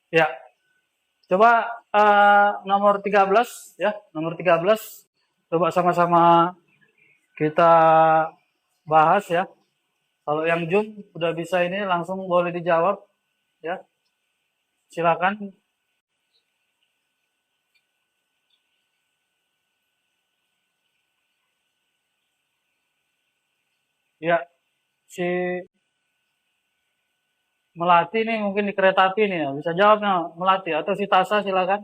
Ya, coba nomor 13 ya, nomor 13. Coba sama-sama kita bahas ya. Kalau yang Zoom udah bisa ini langsung boleh dijawab ya. Silakan. Ya, si Melati nih mungkin di kereta api nih ya. Bisa jawabnya Melati atau si Tasa silakan.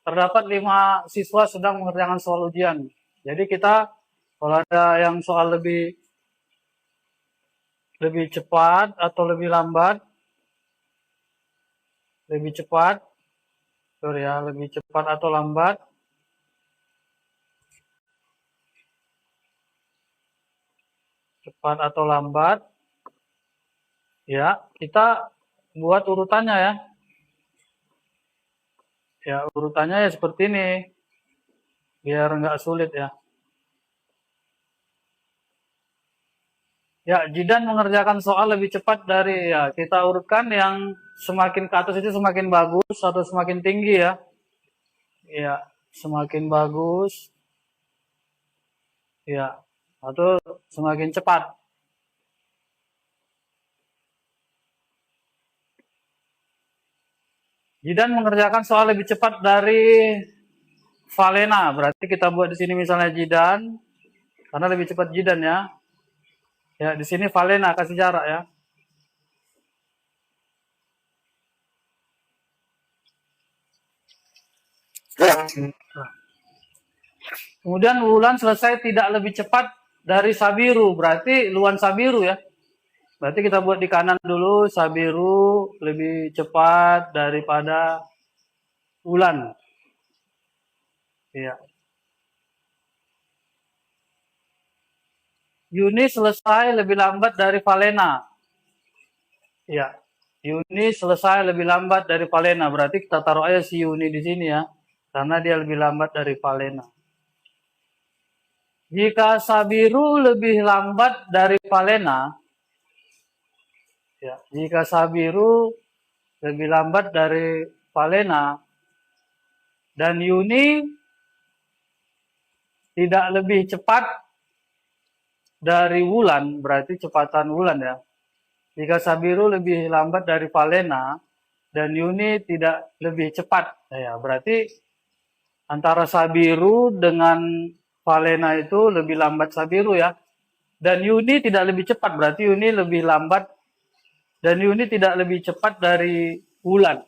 Terdapat 5 siswa sedang mengerjakan soal ujian. Jadi kita kalau ada yang soal lebih lebih cepat atau lebih lambat, lebih cepat, sorry ya, lebih cepat atau lambat, cepat atau lambat, ya kita buat urutannya ya. Ya urutannya ya seperti ini, biar nggak sulit ya. Ya, Jidan mengerjakan soal lebih cepat dari ya. Kita urutkan yang semakin ke atas itu semakin bagus atau semakin tinggi ya. Ya, semakin bagus ya atau semakin cepat. Jidan mengerjakan soal lebih cepat dari Valena. Berarti kita buat di sini misalnya Jidan karena lebih cepat Jidan ya. Ya, di sini Valena kasih jarak ya. Kemudian Wulan selesai tidak lebih cepat dari Sabiru. Berarti Luan Sabiru ya. Berarti kita buat di kanan dulu, Sabiru lebih cepat daripada Wulan. Iya. Yuni selesai lebih lambat dari Valena. Iya. Yuni selesai lebih lambat dari Valena. Berarti kita taruh aja si Yuni di sini ya. Karena dia lebih lambat dari Valena. Jika Sabiru lebih lambat dari Valena, ya, jika Sabiru lebih lambat dari Valena dan Yuni tidak lebih cepat dari Wulan, berarti cepatan Wulan ya. Jika Sabiru lebih lambat dari Valena dan Yuni tidak lebih cepat, ya berarti antara Sabiru dengan Valena itu lebih lambat Sabiru ya. Dan Yuni tidak lebih cepat, berarti Yuni lebih lambat dan Yuni tidak lebih cepat dari Wulan.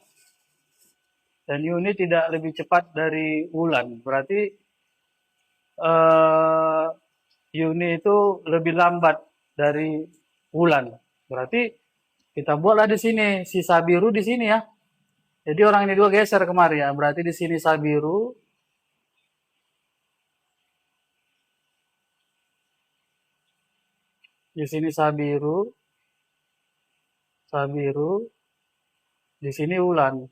Dan Yuni tidak lebih cepat dari Wulan. Berarti Yuni itu lebih lambat dari Wulan. Berarti kita buatlah di sini si Sabiru di sini ya. Jadi orang ini dua geser kemari ya. Berarti di sini Sabiru, di sini Sabiru, Sabiru, di sini Wulan.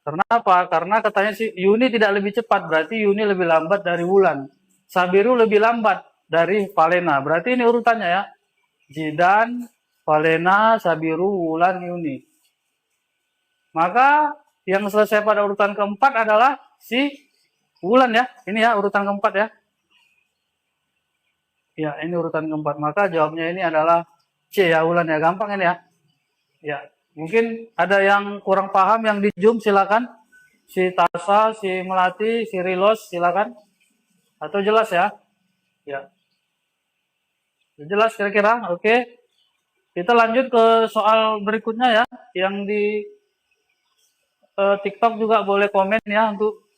Karena apa? Karena katanya si Yuni tidak lebih cepat, berarti Yuni lebih lambat dari Wulan. Sabiru lebih lambat dari Valena. Berarti ini urutannya ya. Jidan, Valena, Sabiru, Wulan, Yuni. Maka yang selesai pada urutan keempat adalah si Wulan ya. Ini ya urutan keempat ya. Ya, ini urutan keempat. Maka jawabnya ini adalah C ya, Wulan ya. Gampang ini ya. Ya, mungkin ada yang kurang paham yang di Zoom silakan. Si Tasa, si Melati, si Rilos silakan. Atau jelas ya? Ya. Jelas kira-kira? Oke. Kita lanjut ke soal berikutnya ya. Yang di TikTok juga boleh komen ya untuk.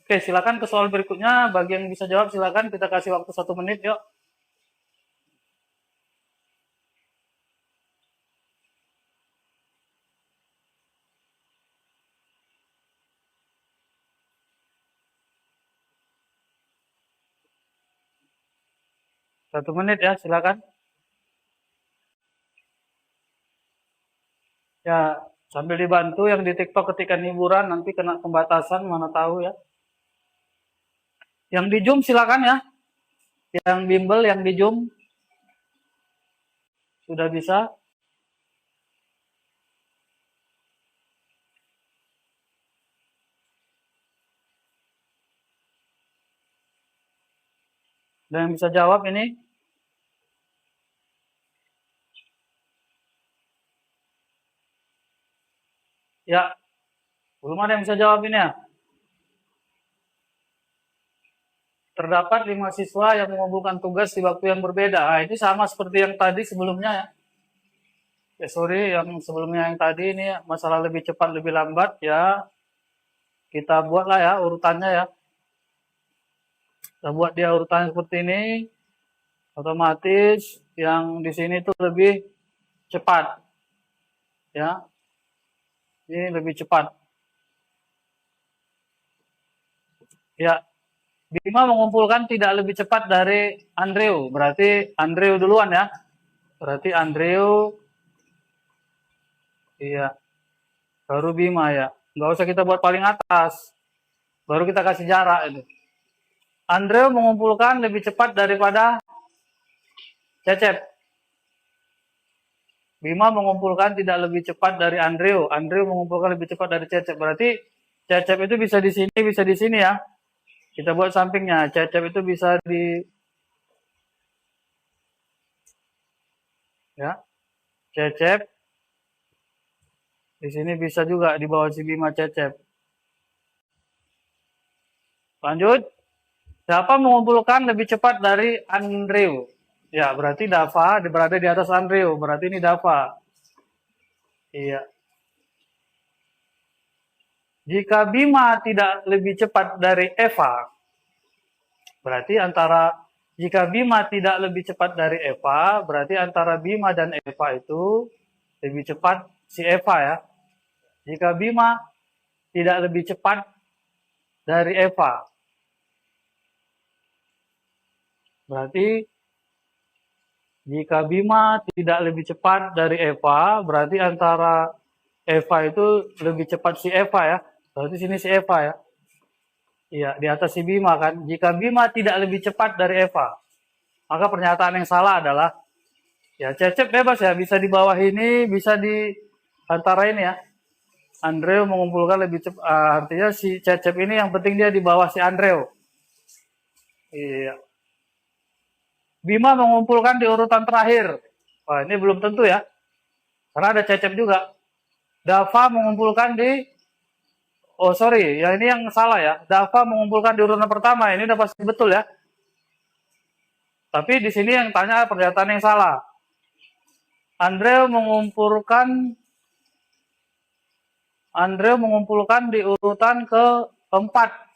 Oke, silakan ke soal berikutnya. Bagi yang bisa jawab silakan. Kita kasih waktu 1 menit yuk. Satu menit ya, silakan. Ya, sambil dibantu yang di TikTok ketikan hiburan nanti kena pembatasan mana tahu ya. Yang di Zoom silakan ya. Yang bimbel yang di Zoom sudah bisa. Ada yang bisa jawab ini? Ya, belum ada yang bisa jawab ini ya. Terdapat 5 siswa yang mengumpulkan tugas di waktu yang berbeda. Nah, ini sama seperti yang tadi sebelumnya ya. Sorry, yang sebelumnya yang tadi ini masalah lebih cepat lebih lambat ya. Kita buatlah ya urutannya ya. Kita buat dia urutannya seperti ini. Otomatis yang di sini tuh lebih cepat. Ya. Ini lebih cepat. Ya. Bima mengumpulkan tidak lebih cepat dari Andrew. Berarti Andrew duluan ya. Berarti Andrew. Iya. Baru Bima ya. Nggak usah kita buat paling atas. Baru kita kasih jarak itu. Andrew mengumpulkan lebih cepat daripada Cecep. Bima mengumpulkan tidak lebih cepat dari Andrew. Andrew mengumpulkan lebih cepat dari Cecep. Berarti Cecep itu bisa di sini ya. Kita buat sampingnya. Cecep itu bisa di ya. Cecep di sini bisa juga di bawah si Bima Cecep. Lanjut. Siapa mengumpulkan lebih cepat dari Andrew? Ya, berarti Dava berada di atas Andrew. Berarti ini Dava. Iya. Jika Bima tidak lebih cepat dari Eva, berarti jika Bima tidak lebih cepat dari Eva, berarti antara Bima dan Eva itu lebih cepat si Eva ya. Jika Bima tidak lebih cepat dari Eva, berarti jika Bima tidak lebih cepat dari Eva, berarti antara Eva itu lebih cepat si Eva ya. Berarti sini si Eva ya. Iya, di atas si Bima kan. Jika Bima tidak lebih cepat dari Eva, maka pernyataan yang salah adalah ya Cecep bebas ya, bisa di bawah ini, bisa di antara ini ya. Andrew mengumpulkan lebih cepat, artinya si Cecep ini yang penting dia di bawah si Andrew. Iya. Bima mengumpulkan di urutan terakhir. Wah, ini belum tentu ya. Karena ada Cecep juga. Dava mengumpulkan di oh sorry, ya ini yang salah ya. Dava mengumpulkan di urutan pertama. Ini udah pasti betul ya. Tapi di sini yang tanya pernyataan yang salah. Andrew mengumpulkan di urutan keempat.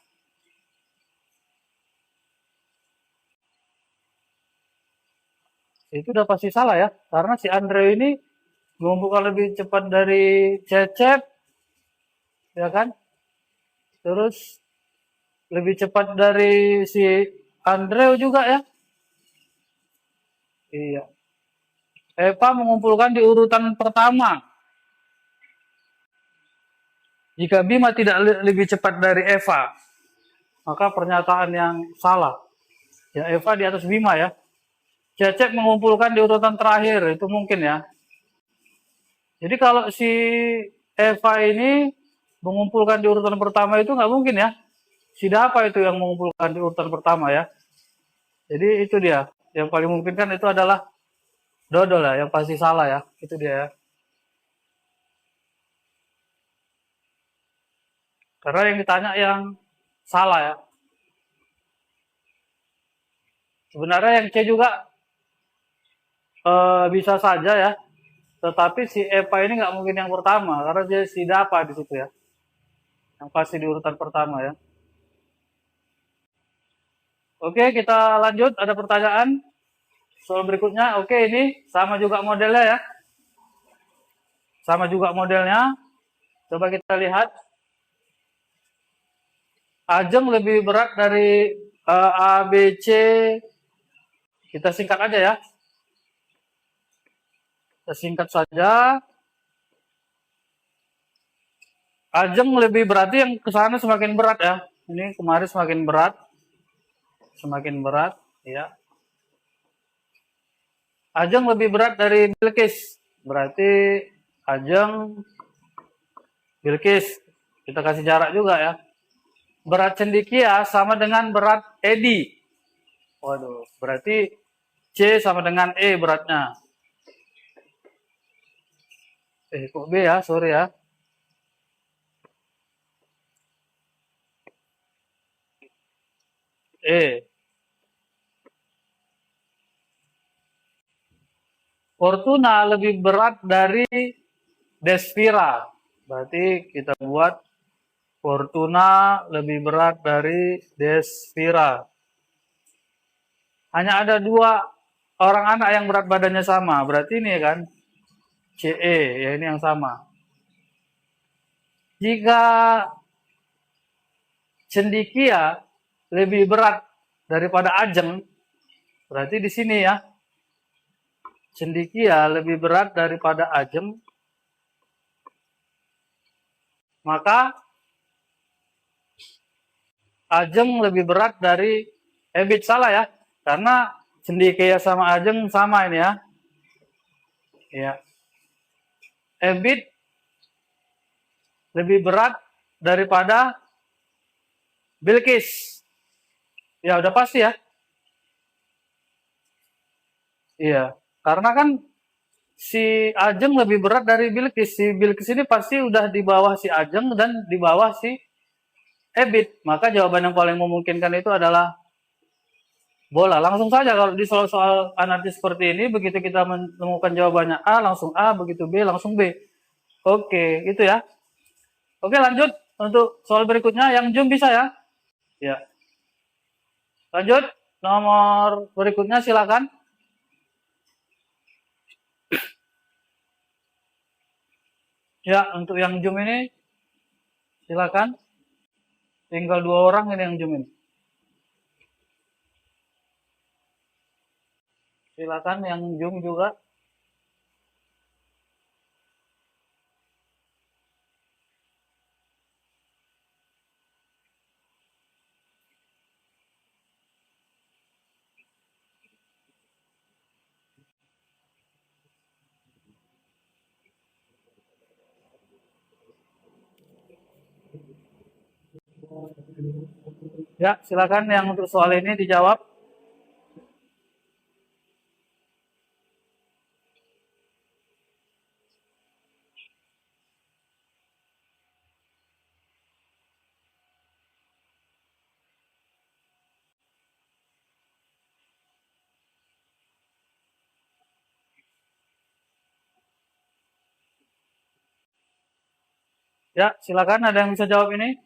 Itu udah pasti salah ya. Karena si Andrew ini mengumpulkan lebih cepat dari Cecep. Ya kan? Terus lebih cepat dari si Andrew juga ya. Iya. Eva mengumpulkan di urutan pertama. Jika Bima tidak lebih cepat dari Eva, maka pernyataan yang salah. Ya, Eva di atas Bima ya. Cecep mengumpulkan di urutan terakhir, itu mungkin ya. Jadi kalau si Eva ini mengumpulkan di urutan pertama itu nggak mungkin ya. Si Dava itu yang mengumpulkan di urutan pertama ya. Jadi itu dia. Yang paling mungkin kan itu adalah Dodol ya, yang pasti salah ya. Itu dia ya. Karena yang ditanya yang salah ya. Sebenarnya yang C juga bisa saja ya. Tetapi si Eva ini nggak mungkin yang pertama. Karena dia si Dava di situ ya. Yang pasti di urutan pertama ya. Oke, kita lanjut. Ada pertanyaan? Soal berikutnya. Oke, ini sama juga modelnya ya. Sama juga modelnya. Coba kita lihat. Ajeng lebih berat dari A, B, C. Kita singkat aja ya. Kita singkat saja. Ajeng lebih berarti yang ke sana semakin berat ya. Ini kemarin semakin berat. Semakin berat ya. Ajeng lebih berat dari Bilqis. Berarti Ajeng Bilqis. Kita kasih jarak juga ya. Berat cendekia sama dengan berat Edi. Waduh, berarti C sama dengan E beratnya. Kok B ya? Sorry ya. E. Fortuna lebih berat dari Desvira. Berarti kita buat Fortuna lebih berat dari Desvira. Hanya ada 2 orang anak yang berat badannya sama. Berarti ini kan CE, ya ini yang sama. Jika Cendikia lebih berat daripada Ajeng, berarti di sini ya. Cendikia lebih berat daripada Ajeng, maka Ajeng lebih berat dari Ebit. Salah ya, karena Cendikia sama Ajeng sama ini ya. Ya. Ebit lebih berat daripada Bilqis. Ya udah pasti ya. Iya, karena kan si Ajeng lebih berat dari Bilqis. Si Bilqis ini pasti udah di bawah si Ajeng dan di bawah si Ebit. Maka jawaban yang paling memungkinkan itu adalah bola. Langsung saja kalau di soal-soal analisis seperti ini, begitu kita menemukan jawabannya A, langsung A, begitu B, langsung B. Oke, itu ya. Oke, lanjut untuk soal berikutnya. Yang Jum bisa ya? Ya. Lanjut, nomor berikutnya silakan. Ya, untuk yang Jum ini silakan. Tinggal 2 orang ini yang Jum ini. Silakan yang Jum juga. Ya, silakan yang untuk soal ini dijawab. Ya, silakan ada yang bisa jawab ini.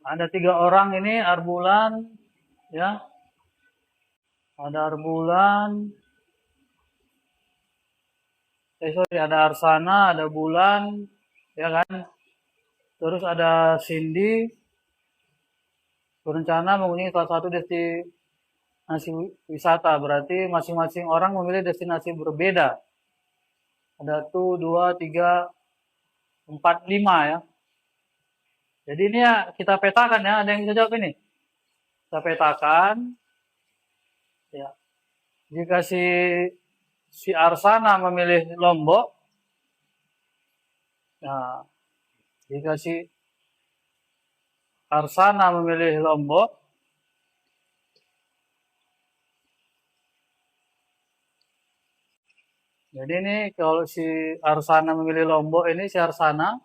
Ada 3 orang ini, Arbulan, ya. Ada Arbulan. Sorry, ada Arsana, ada Bulan, ya kan. Terus ada Cindy, berencana mengunjungi salah satu destinasi wisata. Berarti masing-masing orang memilih destinasi berbeda. Ada 1, 2, 3, 4, 5 ya. Jadi ini ya kita petakan ya. Ada yang bisa jawab ini? Kita petakan. Ya. Jika si Arsana memilih Lombok, nah, jika si Arsana memilih Lombok, jadi ini kalau si Arsana memilih Lombok, ini si Arsana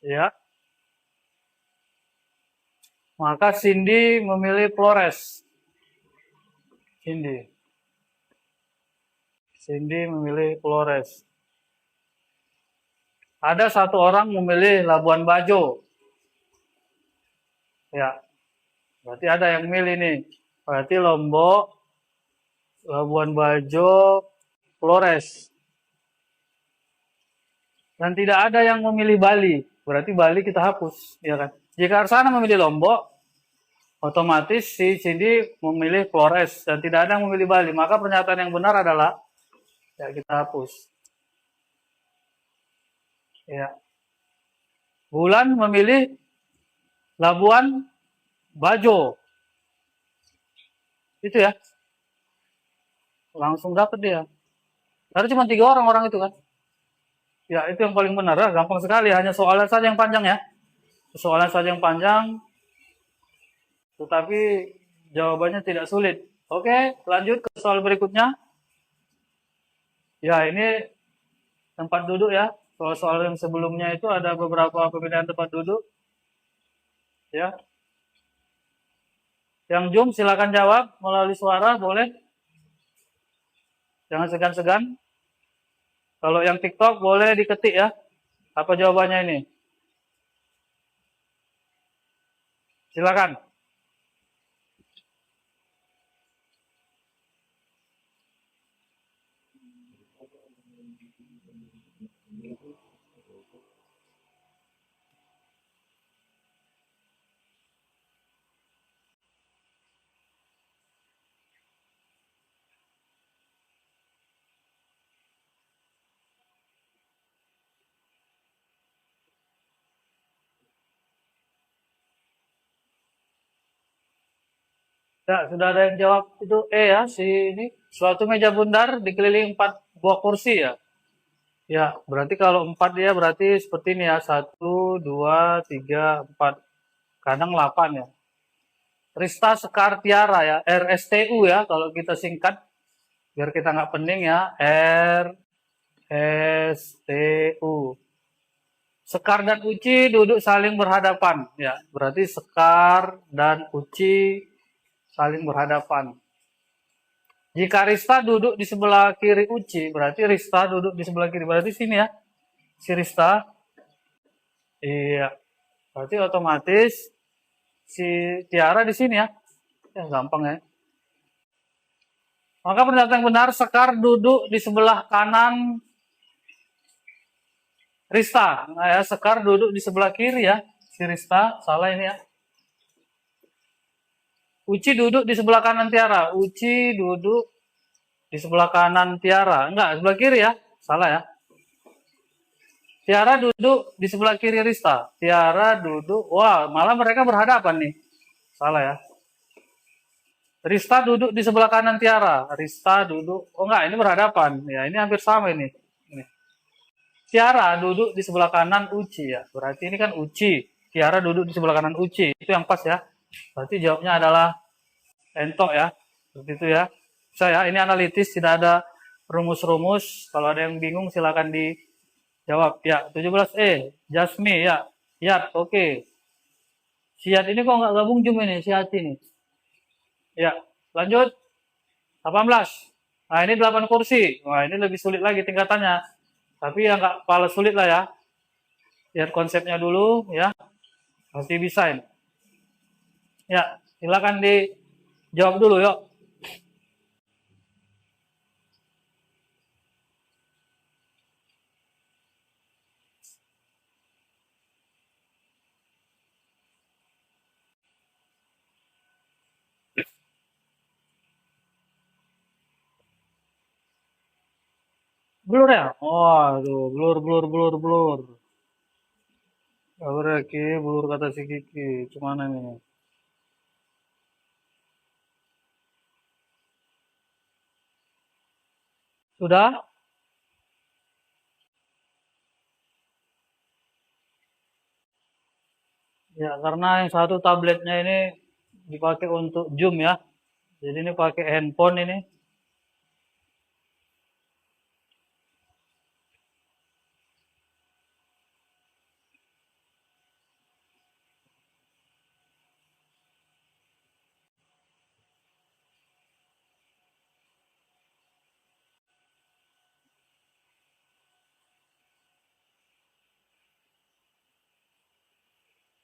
ya, maka Cindy memilih Flores. Cindy memilih Flores. Ada 1 orang memilih Labuan Bajo. Ya, berarti ada yang milih nih. Berarti Lombok, Labuan Bajo, Flores. Dan tidak ada yang memilih Bali. Berarti Bali kita hapus, ya kan? Jika Arsana memilih Lombok, otomatis si Cindy memilih Flores dan tidak ada yang memilih Bali. Maka pernyataan yang benar adalah Ya, kita hapus. Ya. Bulan memilih Labuan Bajo. Itu ya. Langsung dapet dia. Karena cuma 3 orang itu kan. Ya, itu yang paling benar. Ya. Gampang sekali. Hanya soalnya saja yang panjang ya. Soalnya saja yang panjang. Tetapi jawabannya tidak sulit. Oke, lanjut ke soal berikutnya. Ya, ini tempat duduk ya. Soal-soal yang sebelumnya itu ada beberapa perbedaan tempat duduk. Ya. Yang Zoom silakan jawab melalui suara, boleh. Jangan segan-segan. Kalau yang TikTok boleh diketik ya. Apa jawabannya ini? Silakan. Ya, sudah ada yang jawab itu ya, si ini. Suatu meja bundar dikelilingi 4 buah kursi ya. Ya, berarti kalau 4 dia berarti seperti ini ya. 1, 2, 3, 4. Kadang 8 ya. Rista Sekar Tiara ya. RSTU ya kalau kita singkat. Biar kita nggak pening ya. RSTU. Sekar dan Uci duduk saling berhadapan. Ya, berarti Sekar dan Uci saling berhadapan. Jika Rista duduk di sebelah kiri Uci, berarti Rista duduk di sebelah kiri. Berarti sini ya, si Rista. Iya, berarti otomatis si Tiara di sini ya. Ya, gampang ya. Maka pernyataan yang benar, Sekar duduk di sebelah kanan Rista. Nah ya, Sekar duduk di sebelah kiri ya. Si Rista, salah ini ya. Uci duduk di sebelah kanan Tiara. Uci duduk di sebelah kanan Tiara. Enggak, sebelah kiri ya. Salah ya. Tiara duduk di sebelah kiri Rista. Tiara duduk, wah malah mereka berhadapan nih. Salah ya. Rista duduk di sebelah kanan Tiara. Rista duduk, oh enggak, ini berhadapan. Ya, ini hampir sama ini. Tiara duduk di sebelah kanan Uci ya. Berarti ini kan Uci. Tiara duduk di sebelah kanan Uci. Itu yang pas ya. Berarti jawabnya adalah entok ya. Seperti itu ya. Saya ini analitis, tidak ada rumus-rumus. Kalau ada yang bingung silakan dijawab. Ya, 17E. Jasmi ya. Yat, oke. Siat ini kok nggak gabung Jum ini, Siat ini. Ya, lanjut. 18. Nah, ini 8 kursi. Wah, ini lebih sulit lagi tingkatannya. Tapi ya nggak kalah sulit lah ya. Lihat konsepnya dulu ya. Pasti bisa ini. Ya, silakan dijawab dulu yuk. Blur ya? Oh, aduh, blur. Apa Ki, blur kata si Kiki. Cuman nih? Sudah? Ya, karena yang satu tabletnya ini dipakai untuk Zoom ya. Jadi ini pakai handphone ini.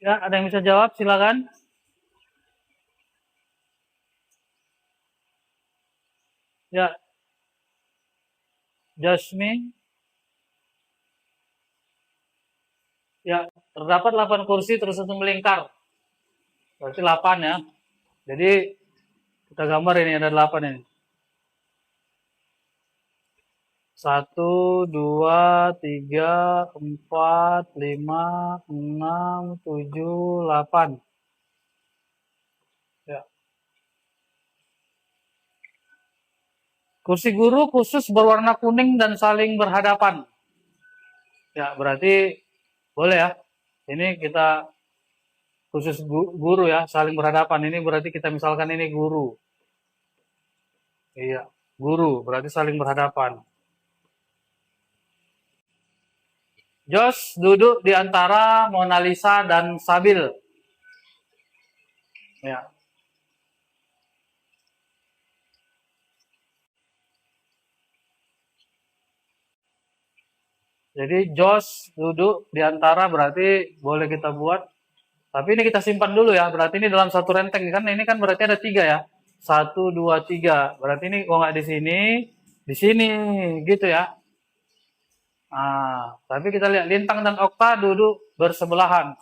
Ya, ada yang bisa jawab? Silakan. Ya, Jasmine. Ya, terdapat 8 kursi tersusun melingkar. Berarti 8 ya. Jadi kita gambar ini ada 8 ini. 1, 2, 3, 4, 5, 6, 7, 8. Ya. Kursi guru khusus berwarna kuning dan saling berhadapan. Ya, berarti boleh ya. Ini kita khusus guru ya, saling berhadapan. Ini berarti kita misalkan ini guru. Iya, guru berarti saling berhadapan. Josh duduk di antara Mona Lisa dan Sabil. Ya. Jadi Josh duduk di antara berarti boleh kita buat. Tapi ini kita simpan dulu ya. Berarti ini dalam satu renteng kan. Ini kan berarti ada 3 ya. 1, 2, 3. Berarti ini kalau nggak di sini gitu ya. Nah, tapi kita lihat Lintang dan Okta duduk bersebelahan.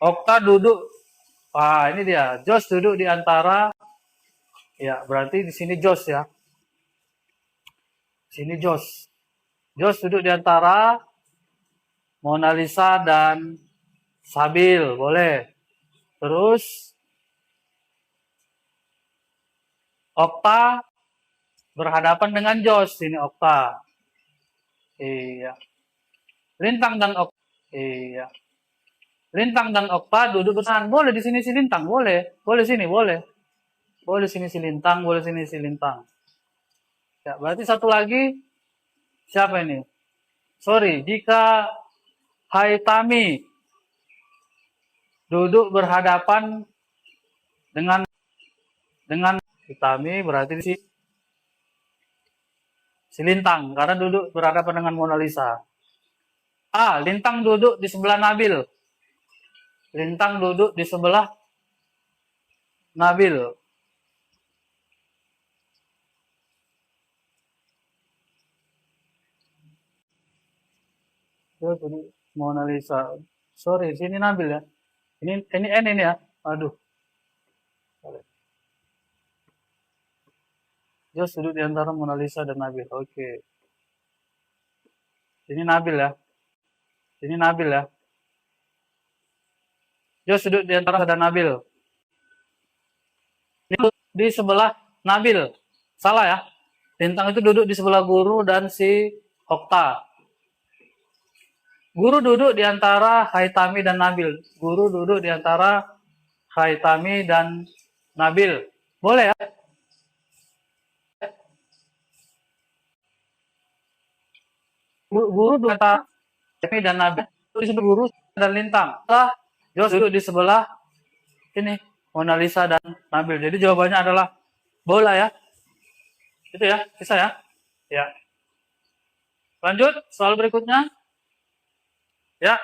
Okta duduk. Ini dia. Josh duduk di antara. Ya, berarti di sini Josh ya. Sini Josh. Josh duduk di antara Mona Lisa dan Sabil, boleh. Terus Okta berhadapan dengan Josh, sini Okta. Iya. Lintang dan Okta. Iya. Lintang dan Okta duduk bersama. Boleh di sini si Lintang, boleh. Boleh sini, boleh. Boleh sini si Lintang, boleh sini si Lintang. Ya, berarti satu lagi siapa ini? Sorry, jika Haitami duduk berhadapan dengan Haitami berarti si Lintang karena duduk berhadapan dengan Mona Lisa. Lintang duduk di sebelah Nabil. Lintang duduk di sebelah Nabil. Terus ini Mona Lisa. Sorry, sini Nabil ya. Ini N ini ya. Aduh. Jos duduk di antara Mona Lisa dan Nabil. Oke. Ini Nabil ya. Ini Nabil ya. Jos duduk di antara dan Nabil. Ini di sebelah Nabil. Salah ya. Lintang itu duduk di sebelah guru dan si Okta. Guru duduk di antara Haitami dan Nabil. Guru duduk di antara Haitami dan Nabil. Boleh ya? Guru duduk di antara Haitami dan Nabil. Di sebelah guru dan Lintang. Jos duduk di sebelah ini Mona Lisa dan Nabil. Jadi jawabannya adalah bola ya. Itu ya, bisa ya? Ya. Lanjut, soal berikutnya. Ya.